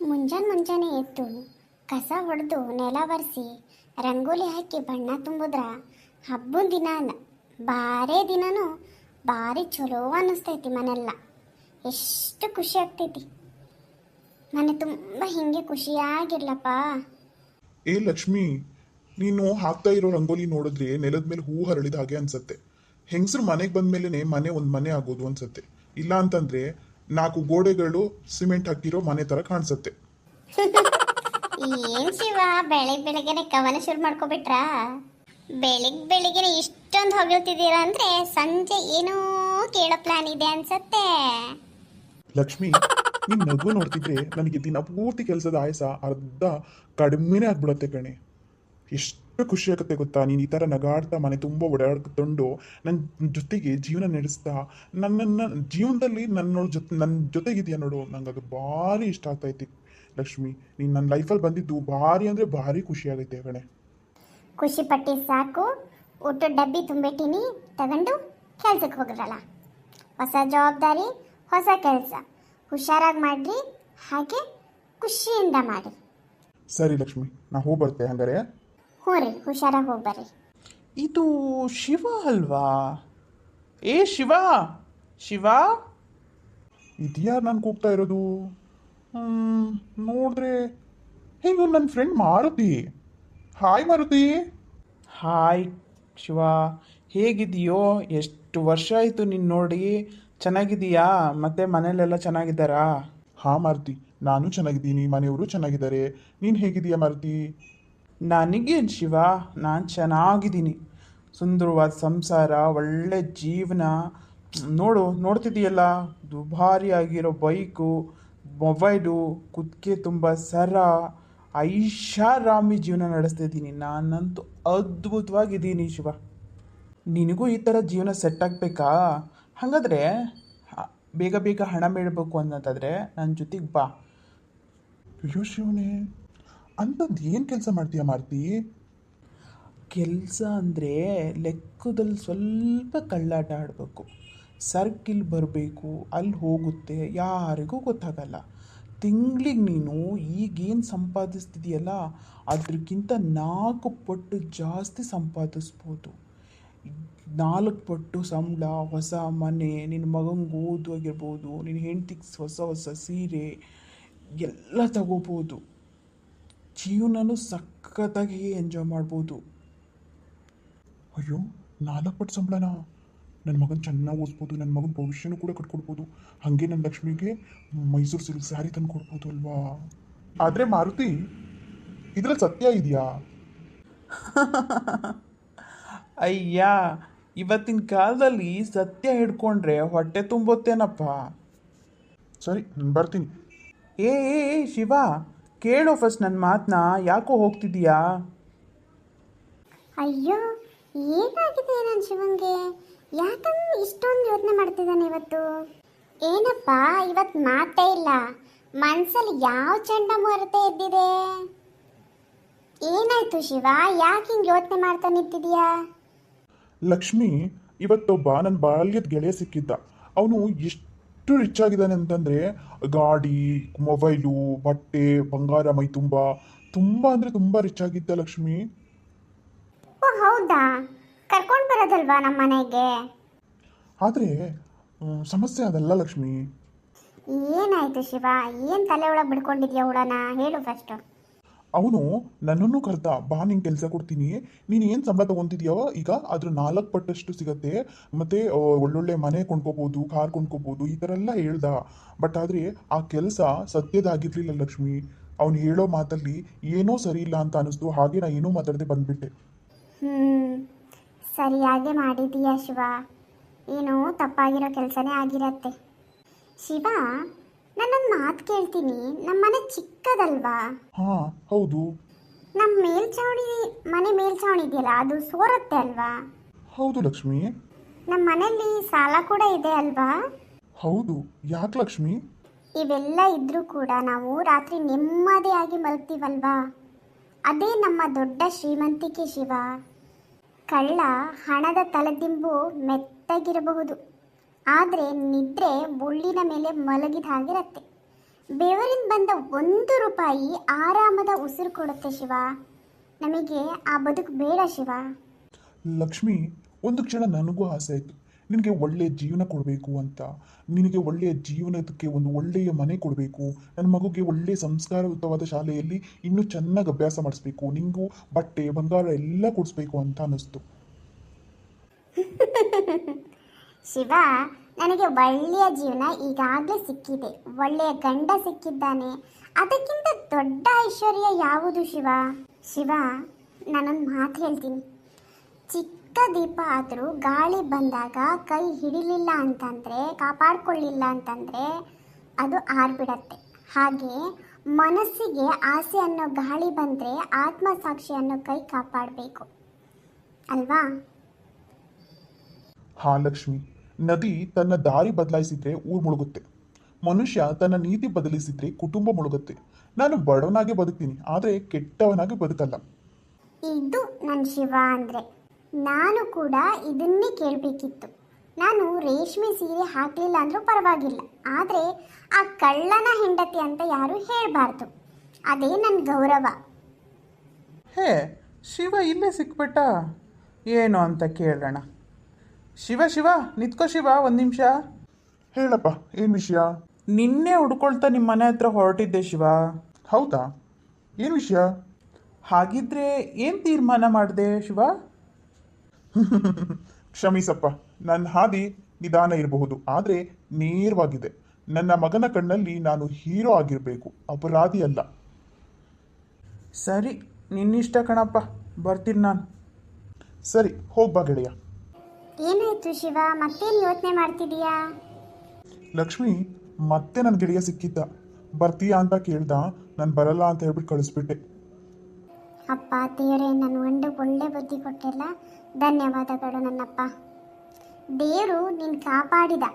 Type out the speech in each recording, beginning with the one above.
ಮುಂಜಾನೆ ಎದ್ದು ಕಸ ಹೊಡೆದು ನೆಲ ಒರೆಸಿ ರಂಗೋಲಿ ಹಾಕಿ ಬಣ್ಣ ತುಂಬಿದ್ರ ಹಬ್ಬದ ದಿನ ಅಲ್ಲ, ಬಾರೇ ದಿನನೂ ಭಾರಿ ಚಲೋ ಅನ್ನಿಸ್ತೈತಿ. ಮನೆಲ್ಲ ಎಷ್ಟು ಖುಷಿ ಆಗ್ತೈತಿ. ಮನೆ ತುಂಬ ಹಿಂಗೆ ಖುಷಿಯಾಗಿರ್ಲಪ್ಪ. ಏ ಲಕ್ಷ್ಮಿ, ನೀನು ಹಾಕ್ತಾ ಇರೋ ರಂಗೋಲಿ ನೋಡಿದ್ರೆ ನೆಲದ ಮೇಲೆ ಹೂ ಹರಳಿದ ಹಾಗೆ ಅನ್ಸತ್ತೆ. ಹೆಂಗಸರು ಮನೆಗೆ ಬಂದ್ಮೇಲೆ ಮನೆ ಒಂದು ಮನೆ ಆಗೋದು ಅನ್ಸತ್ತೆ. ಇಲ್ಲ ಅಂತಂದ್ರೆ 4 ಗೋಡೆಗಳು ಸಿಮೆಂಟ್ ಹಾಕಿರೋ ಮನೆ ತರ ಕಾಣಿಸತ್ತೆ. ಏನ್ ಶಿವ, ಬೆಳಗ್ಗೆನೆ ಕವನ ಶುರು ಮಾಡ್ಕೊಬಿಟ್ರಾ? ಬೆಳಿಗ್ಗೆನೆ ಇಷ್ಟೊಂದು ಹೊಗಳ್ತಿದ್ದೀರಾ ಅಂದ್ರೆ ಸಂಜೆ ಏನೋ ಕೇಳೋ ಪ್ಲಾನ್ ಇದೆ ಅನ್ಸತ್ತೆ. ಲಕ್ಷ್ಮಿ, ನಿನ್ ನಗು ನೋಡ್ತಿದ್ರೆ ನನಗೆ ದಿನ ಪೂರ್ತಿ ಕೆಲಸದ ಆಯಸ ಅರ್ಧ ಕಡಿಮೆನೇ ಆಗ್ಬಿಡತ್ತೆ ಕಣೆ. ಎಷ್ಟು ಖುಷಿ ಆಗುತ್ತೆ ಗೊತ್ತಾ, ನೀನು ಈ ಥರ ನಗಾಡ್ತಾ ಮನೆ ತುಂಬ ಓಡಾಡ್ಕೊಂಡು ನನ್ನ ಜೊತೆಗೆ ಜೀವನ ನಡೆಸ್ತಾ ನನ್ನನ್ನು ಜೀವನದಲ್ಲಿ ನನ್ನ ಜೊತೆಗಿದೆಯಾ ನೋಡು. ನಂಗೆ ಅದು ಭಾರಿ ಇಷ್ಟ ಆಗ್ತೈತಿ ಲಕ್ಷ್ಮಿ. ನೀನು ನನ್ನ ಲೈಫಲ್ಲಿ ಬಂದಿದ್ದು ಭಾರಿ ಅಂದರೆ ಭಾರಿ ಖುಷಿ ಆಗೈತೆ ಕಣೆ. ಖುಷಿ ಪಟ್ಟಿ ಸಾಕು, ಊಟದ ಡಬ್ಬಿ ತುಂಬಿಟ್ಟಿನಿ, ತಗೊಂಡು ಕೆಲ್ಸಕ್ಕೆ ಹೋಗ್ರಲ್ಲ. ಹೊಸ ಜವಾಬ್ದಾರಿ, ಹೊಸ ಕೆಲಸ, ಹುಷಾರಾಗಿ ಮಾಡ್ರಿ, ಹಾಗೆ ಖುಷಿಯಿಂದ ಮಾಡಿ. ಸರಿ ಲಕ್ಷ್ಮಿ, ನಾ ಹೋಗಿ ಬರ್ತೆ ಹಂಗಾರೆ. ಹ್ಞೂ ರೀ, ಹುಷಾರಾಗಿ ಹೋಗ್ಬರ್ರಿ. ಇದು ಶಿವ ಅಲ್ವಾ? ಏ ಶಿವ, ಶಿವ, ಇದ್ಯಾರು ನಾನು ಕೂಗ್ತಾ ಇರೋದು? ನೋಡಿದ್ರೆ ಹೇಗೂ ನನ್ನ friend Maruti. Hi Maruti. Hi Shiva, ಹೇಗಿದೆಯೋ? ಎಷ್ಟು ವರ್ಷ ಆಯಿತು ನಿನ್ನ ನೋಡಿ. ಚೆನ್ನಾಗಿದೀಯಾ? ಮತ್ತೆ ಮನೇಲೆಲ್ಲ ಚೆನ್ನಾಗಿದ್ದಾರಾ? ಹಾಂ ಮಾರುತಿ, ನಾನು ಚೆನ್ನಾಗಿದ್ದೀನಿ, ಮನೆಯವರು ಚೆನ್ನಾಗಿದ್ದಾರೆ. ನೀನು ಹೇಗಿದೀಯಾ ಮಾರುತಿ? ನನಗೇನು ಶಿವ, ನಾನು ಚೆನ್ನಾಗಿದ್ದೀನಿ. ಸುಂದರವಾದ ಸಂಸಾರ, ಒಳ್ಳೆ ಜೀವನ. ನೋಡ್ತಿದ್ದೀಯಲ್ಲ, ದುಬಾರಿಯಾಗಿರೋ ಬೈಕು, ಮೊಬೈಲು, ಕುತ್ತಿಗೆ ತುಂಬ ಸರ, ಐಷಾರಾಮಿ ಜೀವನ ನಡೆಸ್ತಿದ್ದೀನಿ. ನಾನಂತೂ ಅದ್ಭುತವಾಗಿದ್ದೀನಿ ಶಿವ. ನಿನಗೂ ಈ ಥರ ಜೀವನ ಸೆಟ್ ಆಗಬೇಕಾ? ಹಾಗಾದರೆ ಬೇಗ ಬೇಗ ಹಣ ಬೇಡಬೇಕು ಅನ್ನೋದಾದರೆ ನನ್ನ ಜೊತೆಗೆ ಬಾ. ಅಯ್ಯೋ ಶಿವನೇ, ಅಂಥದ್ದು ಏನು ಕೆಲಸ ಮಾಡ್ತೀಯ ಮಾರುತಿ? ಕೆಲಸ ಅಂದರೆ ಲೆಕ್ಕದಲ್ಲಿ ಸ್ವಲ್ಪ ಕಳ್ಳಾಟ ಆಡಬೇಕು. ಸರ್ಕಿಲ್ ಬರಬೇಕು, ಅಲ್ಲಿ ಹೋಗುತ್ತೆ, ಯಾರಿಗೂ ಗೊತ್ತಾಗಲ್ಲ. ತಿಂಗಳಿಗೆ ನೀನು ಈಗೇನು ಸಂಪಾದಿಸ್ತಿದೆಯಲ್ಲ ಅದಕ್ಕಿಂತ 4 ಪಟ್ಟು ಜಾಸ್ತಿ ಸಂಪಾದಿಸ್ಬೋದು. 4 ಪಟ್ಟು ಸಂಬಳ, ಹೊಸ ಮನೆ, ನಿನ್ನ ಮಗಂಗೆ ಓದುವಾಗಿರ್ಬೋದು, ನಿನ್ನ ಹೆಂಡ್ತಿಗೆ ಹೊಸ ಹೊಸ ಸೀರೆ ಎಲ್ಲ ತಗೋಬೋದು. ಜೀವನನೂ ಸಖತ್ತಾಗಿ ಎಂಜಾಯ್ ಮಾಡ್ಬೋದು. ಅಯ್ಯೋ, 4 ಪಟ್ಟು ಸಂಬಳನ? ನನ್ನ ಮಗನ ಚೆನ್ನಾಗಿ ಓದಿಸ್ಬೋದು, ನನ್ನ ಮಗನ ಭವಿಷ್ಯನೂ ಕೂಡ ಕಟ್ಕೊಡ್ಬೋದು. ಹಾಗೆ ನನ್ನ ಲಕ್ಷ್ಮಿಗೆ ಮೈಸೂರು ಸಿಲ್ಕ್ ಸ್ಯಾರಿ ತಂದು ಕೊಡ್ಬೋದು ಅಲ್ವಾ? ಆದರೆ ಮಾರುತಿ, ಇದ್ರಲ್ಲಿ ಸತ್ಯ ಇದೆಯಾ? ಅಯ್ಯ, ಇವತ್ತಿನ ಕಾಲದಲ್ಲಿ ಸತ್ಯ ಹಿಡ್ಕೊಂಡ್ರೆ ಹೊಟ್ಟೆ ತುಂಬುತ್ತೇನಪ್ಪ. ಸರಿ, ಬರ್ತೀನಿ. ಏ ಶಿವ, ಕೇಳೋ ಫಸ್ಟ್ ನನ್ನ ಮಾತನ್ನ. ಯಾಕೋ ಹೋಗ್ತಿದೀಯಾ? ಅಯ್ಯೋ, ಏನಾಗಿದೆ ನನ್ನ ಶಿವಂಗೆ? ಯಾಕಂದ್ರೆ ಇಷ್ಟೊಂದು ಯೋಚನೆ ಮಾಡ್ತಿದ್ದಾನೆ ಇವತ್ತು? ಏನಪ್ಪ, ಇವತ್ತು ಮಾತೇ ಇಲ್ಲ. ಮನ್ಸಲ್ಲಿ ಯಾವ ಚಂಡಮಾರುತ ಎದ್ದಿದೆ? ಏನಾಯ್ತು ಶಿವ, ಯಾಕೆ ಹಿಂಗೆ ಯೋಚನೆ ಮಾಡ್ತಾ ನಿಂತಿದೀಯಾ? ಲಕ್ಷ್ಮಿ, ಇವತ್ತೊಬ್ಬ ನನ್ನ ಬಾಲ್ಯದ ಗೆಳೆಯ ಸಿಕ್ಕಿದ್ದ. ಅವನು ಎಷ್ಟು ರಿಚ್ ಆಗಿದ್ದಾನೆ ಅಂತಂದರೆ ಗಾಡಿ, ಮೊಬೈಲು, ಬಟ್ಟೆ, ಬಂಗಾರ ಮೈ ತುಂಬ ತುಂಬ ಅಂದರೆ ತುಂಬ ರಿಚ್ ಆಗಿದ್ದ ಲಕ್ಷ್ಮಿ. ಓ ಹೌದಾ? ಕರ್ಕೊಂಡು ಬರೋದಲ್ವಾ ನಮ್ಮ ಮನೆಗೆ? ಆದರೆ ಸಮಸ್ಯೆ ಅದಲ್ಲ ಲಕ್ಷ್ಮಿ. ಏನಾಯ್ತು ಶಿವ? ಏನು ತಲೆ ಒಳಗೆ ಬಿಡ್ಕೊಂಡಿದ್ಯಾ ಹುಡನ? ಹೇಳು ಫಸ್ಟು. ಅವನು ನನ್ನನ್ನು ಕರೆದ, ಬಾ ನಿಂಗೆ ಕೆಲಸ ಕೊಡ್ತೀನಿ, ನೀನು ಏನು ಸಂಬಳ ತೊಗೊತಿದ್ಯೋ ಈಗ ಅದ್ರ 4 ಪಟ್ಟಷ್ಟು ಸಿಗತ್ತೆ, ಮತ್ತು ಒಳ್ಳೊಳ್ಳೆ ಮನೆ ಕೊಂಡ್ಕೋಬೋದು, ಕಾರ್ ಕೊಂಡ್ಕೋಬೋದು, ಈ ಥರ ಎಲ್ಲ ಹೇಳ್ದ. ಬಟ್ ಆದರೆ ಆ ಕೆಲಸ ಸತ್ಯದಾಗಿರ್ಲಿಲ್ಲ ಲಕ್ಷ್ಮಿ. ಅವ್ನು ಹೇಳೋ ಮಾತಲ್ಲಿ ಏನೋ ಸರಿ ಇಲ್ಲ ಅಂತ ಅನ್ನಿಸ್ತು. ಹಾಗೆ ನಾ ಏನೂ ಮಾತಾಡದೆ ಬಂದ್ಬಿಟ್ಟೆ. ಸರಿಯಾಗಿ ಮಾಡಿದೀಯಾ ಶಿವ. ಏನು ತಪ್ಪಾಗಿರೋ ಕೆಲಸನೇ ಆಗಿರತ್ತೆ. ಶಿವ, ನಾನೊಂದು ಮಾತು ಕೇಳ್ತೀನಿ. ನಮ್ಮ ಮನೆ ಚಿಕ್ಕದಲ್ವಾ? ಹಾಂ ಹೌದು. ನಮ್ಮ ಮನೆ ಮೇಲ್ಛಾವಣಿ ಇದೆಯಲ್ಲ, ಅದು ಸೋರತ್ತೆ ಅಲ್ವಾ? ಹೌದು ಲಕ್ಷ್ಮಿ. ನಮ್ಮ ಮನೆಯಲ್ಲಿ ಸಾಲ ಕೂಡ ಇದೆ ಅಲ್ವಾ? ಹೌದು. ಯಾಕೆ ಲಕ್ಷ್ಮಿ? ಇವೆಲ್ಲ ಇದ್ರೂ ಕೂಡ ನಾವು ರಾತ್ರಿ ನೆಮ್ಮದಿಯಾಗಿ ಮಲಗ್ತೀವಲ್ವಾ? ಅದೇ ನಮ್ಮ ದೊಡ್ಡ ಶ್ರೀಮಂತಿಕೆ ಶಿವ. ಕಳ್ಳ ಹಣದ ತಲೆದಿಂಬು ಮೆತ್ತಗಿರಬಹುದು, ಆದರೆ ನಿದ್ರೆ ಮುಳ್ಳಿನ ಮೇಲೆ ಮಲಗಿದ ಹಾಗಿರತ್ತೆ. ಬೆವರಿಂದ ಬಂದ 1 ರೂಪಾಯಿ ಆರಾಮದ ಉಸಿರು ಕೊಡುತ್ತೆ ಶಿವ. ನಮಗೆ ಆ ಬದುಕು ಬೇಡ ಶಿವ. ಲಕ್ಷ್ಮಿ, ಒಂದು ಕ್ಷಣ ನನಗೂ ಆಸೆ ಆಯಿತು ನಿನಗೆ ಒಳ್ಳೆಯ ಜೀವನ ಕೊಡಬೇಕು ಅಂತ. ನಿನಗೆ ಒಳ್ಳೆಯ ಜೀವನಕ್ಕೆ ಒಂದು ಒಳ್ಳೆಯ ಮನೆ ಕೊಡಬೇಕು, ನನ್ನ ಮಗುಗೆ ಒಳ್ಳೆಯ ಸಂಸ್ಕಾರಯುತವಾದ ಶಾಲೆಯಲ್ಲಿ ಇನ್ನೂ ಚೆನ್ನಾಗಿ ಅಭ್ಯಾಸ ಮಾಡಿಸ್ಬೇಕು, ನಿಂಗೂ ಬಟ್ಟೆ ಬಂಗಾರ ಎಲ್ಲ ಕೊಡಿಸ್ಬೇಕು ಅಂತ ಅನ್ನಿಸ್ತು. ಶಿವ, ನನಗೆ ಒಳ್ಳೆಯ ಜೀವನ ಈಗಾಗಲೇ ಸಿಕ್ಕಿದೆ. ಒಳ್ಳೆಯ ಗಂಡ ಸಿಕ್ಕಿದ್ದಾನೆ. ಅದಕ್ಕಿಂತ ದೊಡ್ಡ ಐಶ್ವರ್ಯ ಯಾವುದು ಶಿವ? ಶಿವ, ನಾನೊಂದು ಮಾತು ಹೇಳ್ತೀನಿ. ಚಿಕ್ಕ ದೀಪ ಆದರೂ ಗಾಳಿ ಬಂದಾಗ ಕೈ ಹಿಡಿಲಿಲ್ಲ ಅಂತಂದರೆ, ಕಾಪಾಡಿಕೊಳ್ಳಿಲ್ಲ ಅಂತಂದರೆ ಅದು ಆರ್ಬಿಡತ್ತೆ. ಹಾಗೆ ಮನಸ್ಸಿಗೆ ಆಸೆ ಅನ್ನೋ ಗಾಳಿ ಬಂದರೆ ಆತ್ಮಸಾಕ್ಷಿ ಅನ್ನೋ ಕೈ ಕಾಪಾಡಬೇಕು ಅಲ್ವಾ? ಹಾ ಲಕ್ಷ್ಮಿ, ನದಿ ತನ್ನ ದಾರಿ ಬದಲಾಯಿಸಿದ್ರೆ ಊರು ಮುಳುಗುತ್ತೆ, ಮನುಷ್ಯ ತನ್ನ ನೀತಿ ಬದಲಿಸಿದ್ರೆ ಕುಟುಂಬ ಮುಳುಗುತ್ತೆ. ನಾನು ಬಡವನಾಗಿ ಬದುಕ್ತೀನಿ, ಆದರೆ ಕೆಟ್ಟವನಾಗಿ ಬದುಕಲ್ಲ. ಇದು ನನ್ನ ಶಿವ ಅಂದರೆ. ನಾನು ಕೂಡ ಇದನ್ನೇ ಕೇಳಬೇಕಿತ್ತು. ನಾನು ರೇಷ್ಮೆ ಸೀರೆ ಹಾಕಲಿಲ್ಲ ಅಂದರೂ ಪರವಾಗಿಲ್ಲ, ಆದರೆ ಆ ಕಳ್ಳನ ಹೆಂಡತಿ ಅಂತ ಯಾರೂ ಹೇಳಬಾರ್ದು. ಅದೇ ನನ್ನ ಗೌರವ. ಹೇ ಶಿವ, ಇಲ್ಲೇ ಸಿಕ್ಬಿಟ್ಟ. ಏನು ಅಂತ ಕೇಳೋಣ. ಶಿವ ಶಿವ, ನಿತ್ಕೋ ಶಿವ, ಒಂದು ನಿಮಿಷ. ಹೇಳಪ್ಪ, ಏನು ವಿಷಯ? ನಿನ್ನೆ ಹುಡ್ಕೊಳ್ತಾ ನಿಮ್ಮ ಮನೆ ಹತ್ರ ಹೊರಟಿದ್ದೆ ಶಿವ. ಹೌದಾ? ಏನು ವಿಷಯ? ಹಾಗಿದ್ರೆ ಏನು ತೀರ್ಮಾನ ಮಾಡಿದೆ ಶಿವ? ಕ್ಷಮಿಸಪ್ಪ, ನನ್ನ ಹಾದಿ ನಿಧಾನ ಇರಬಹುದು, ಆದರೆ ನೇರವಾಗಿದೆ. ನನ್ನ ಮಗನ ಕಣ್ಣಲ್ಲಿ ನಾನು ಹೀರೋ ಆಗಿರಬೇಕು, ಅಪರಾಧಿ ಅಲ್ಲ. ಸರಿ, ನಿನ್ನಿಷ್ಟ ಕಣಪ್ಪ, ಬರ್ತೀನಿ ನಾನು. ಸರಿ, ಹೋಗ್ಬಾ ಗೆಳೆಯ. ಏನಾಯ್ತು ಶಿವ, ಮತ್ತೇನು ಯೋಚನೆ ಮಾಡ್ತಿದೀಯಾ? ಲಕ್ಷ್ಮಿ, ಮತ್ತೆ ನನ್ನ ಗೆಳೆಯ ಸಿಕ್ಕಿದ್ದ. ಬರ್ತೀಯಾ ಅಂತ ಕೇಳ್ದ, ನಾನು ಬರಲ್ಲ ಅಂತ ಹೇಳ್ಬಿಟ್ಟು ಕಳಿಸ್ಬಿಟ್ಟೆ. ಅಪ್ಪ ದೇವರೇ, ನನ್ನ ಒಳ್ಳೆ ಬುದ್ಧಿ ಕೊಟ್ಟಿಲ್ಲ. ಧನ್ಯವಾದಗಳು ನನ್ನಪ್ಪ. ದೇವರು ನಿನ್ನ ಕಾಪಾಡಿದ.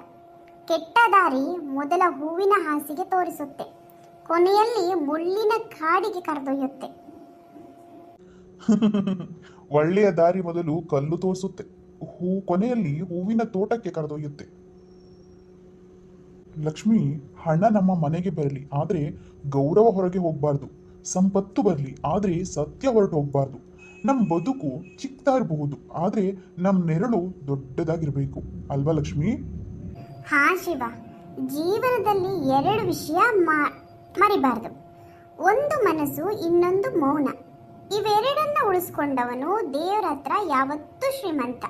ಕೆಟ್ಟ ದಾರಿ ಮೊದಲ ಹೂವಿನ ಹಾಸಿಗೆ ತೋರಿಸುತ್ತೆ, ಕೊನೆಯಲ್ಲಿ ಮುಳ್ಳಿನ ಕಾಡಿಗೆ ಕರೆದೊಯ್ಯುತ್ತೆ. ಒಳ್ಳೆಯ ದಾರಿ ಮೊದಲು ಕಲ್ಲು ತೋರಿಸುತ್ತೆ, ಕೊನೆಯಲ್ಲಿ ಹೂವಿನ ತೋಟಕ್ಕೆ ಕರೆದೊಯ್ಯುತ್ತೆ. ಲಕ್ಷ್ಮಿ, ಹಣ ನಮ್ಮ ಮನೆಗೆ ಬರಲಿ, ಆದರೆ ಗೌರವ ಹೊರಗೆ ಹೋಗಬಾರ್ದು. ಸಂಪತ್ತು ಬರಲಿ, ಆದರೆ ಸತ್ಯ ಹೊರಟು ಹೋಗಬಾರ್ದು. ನಮ್ಮ ಬದುಕು ಚಿಕ್ಕದಾಗಿರಬಹುದು, ಆದರೆ ನಮ್ಮ ನೆರಳು ದೊಡ್ಡದಾಗಿರಬೇಕು ಅಲ್ವಾ ಲಕ್ಷ್ಮಿ? ಹಾ ಶಿವ, ಜೀವನದಲ್ಲಿ 2 ವಿಷಯ ಮರಿಬಾರ್ದು. ಒಂದು ಮನಸ್ಸು, ಇನ್ನೊಂದು ಮೌನ. ಇವೆರಡನ್ನ ಉಳಿಸ್ಕೊಂಡವನು ದೇವರ ಹತ್ರ ಯಾವತ್ತೂ ಶ್ರೀಮಂತ.